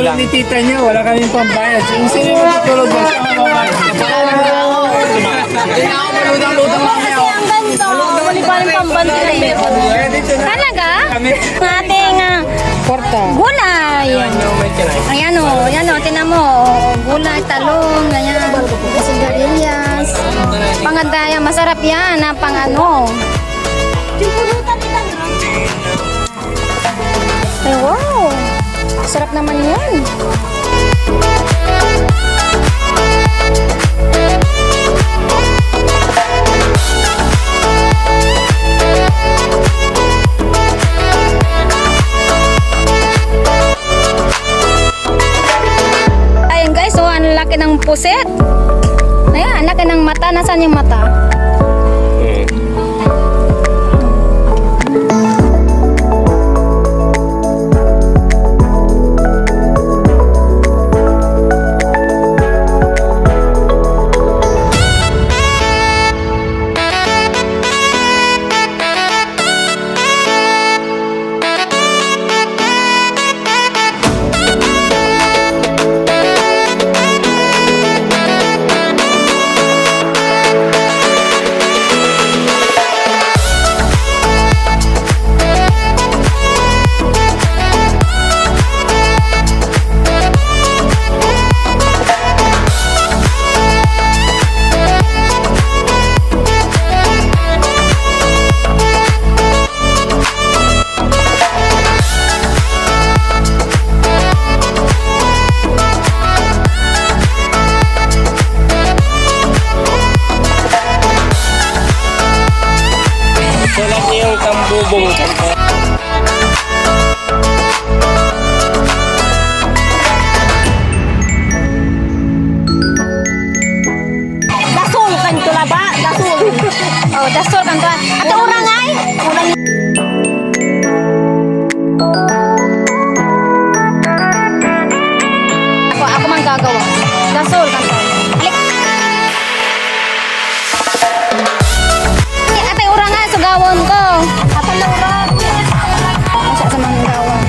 lang. Ni tita niyo, wala kaming pambayad. Sino yung matutulog ba sa mga babae? Hindi na ako maludang-ludang mamaya. Kasi ang ganito, wali pa rin pambantay. Talaga? Ating gulay. Ayan o, tinan mo. Gulay, talong, ganyan. Sigarilyas. Pangandaya, masarap yan. Pang ano. Ay, wow. Sarap naman yan. Ayan guys, oh, ang laki ng puset. Ayan, ang laki ng mata. Nasaan yung mata? Sulat niyo yung tambobong. Dasol kanto la ba? Dasol. Oh, dasol kanto. Ato urang ay. Urang. Ako man gagawa. Dasol kanto. Ate urang ay sugawon ko. Ato lang urang. Asa sa manggawon.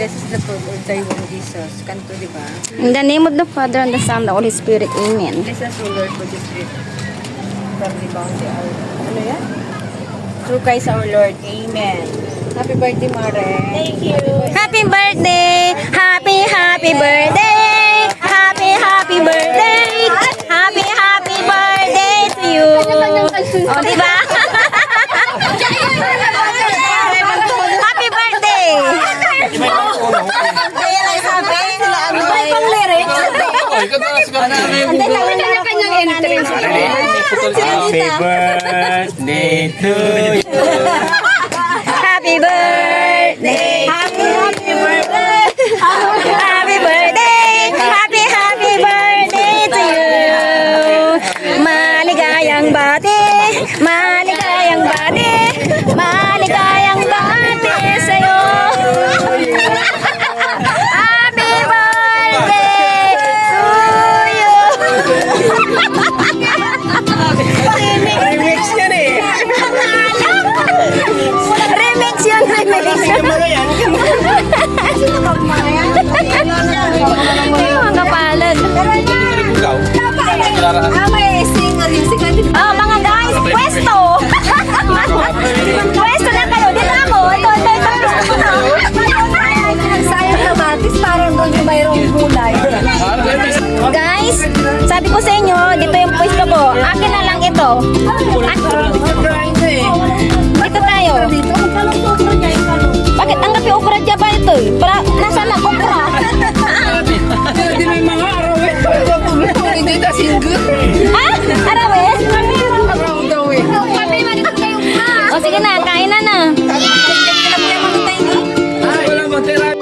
blesses the food of thy womb, Jesus. Kanto, di ba? In the name of the Father, and the Son, and the Holy Spirit. Amen. Bless us, O Lord, for this gift from the bounty. Ano yan? Through Christ our Lord. Amen. Happy birthday, Mare. Thank you. Happy birthday! Happy birthday! Happy birthday! Happy birthday to you! Oh, diba? Happy birthday! Kaya lang sabi, sila ano ba yung lyrics? Kanya-kanyang entrance. Happy birthday to you. Happy birthday! Happy birthday! Happy birthday! Happy birthday to you! Maligayang bati! Maligayang bati! Maligayang bati sa'yo! Happy birthday to you! Remix yan eh. Remix yun, remix. Yung mga palad. Ikaw? Oh, mga guys, pwesto! Pwesto na kayo. Dito ako. Ito. Sayang na batis, parang doon yung mayroong gulay. Guys, sabi ko sa inyo, dito yung pwesto ko. Akin na lang ito. Dito tayo. Bakit ang gabi okra dyan ba ito? Para nasaan na okra? Hindi may mga araw eh. Hindi na single. Ha? Arawes? Araw daw eh. O sige na, kain na na. Wala matira.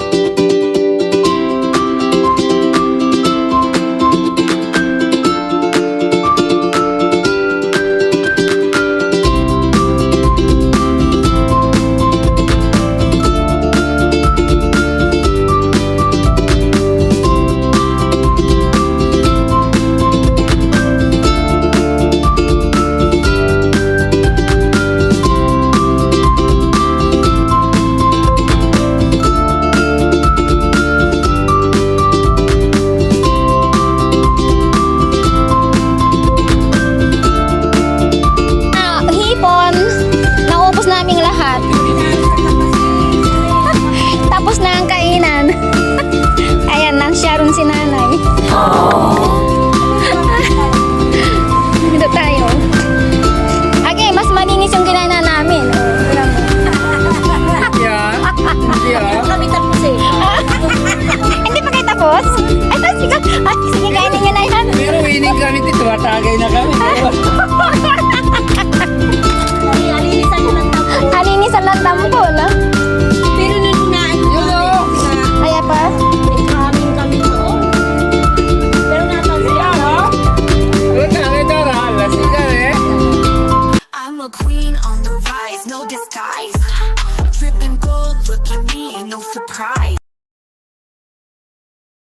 Hipon, naubos naming lahat. Tapos na ang kainan. Ayan, nang Sharon si nanay. Dito tayo. Okay, mas malinis yung ginana namin. Yeah. Yeah. Kami tapos eh. Hindi pa kayo tapos? Ay, sige, kainin nyo na yan. Pero winning kami dito. Matagay na kami. Alinisan ng tampol, ah.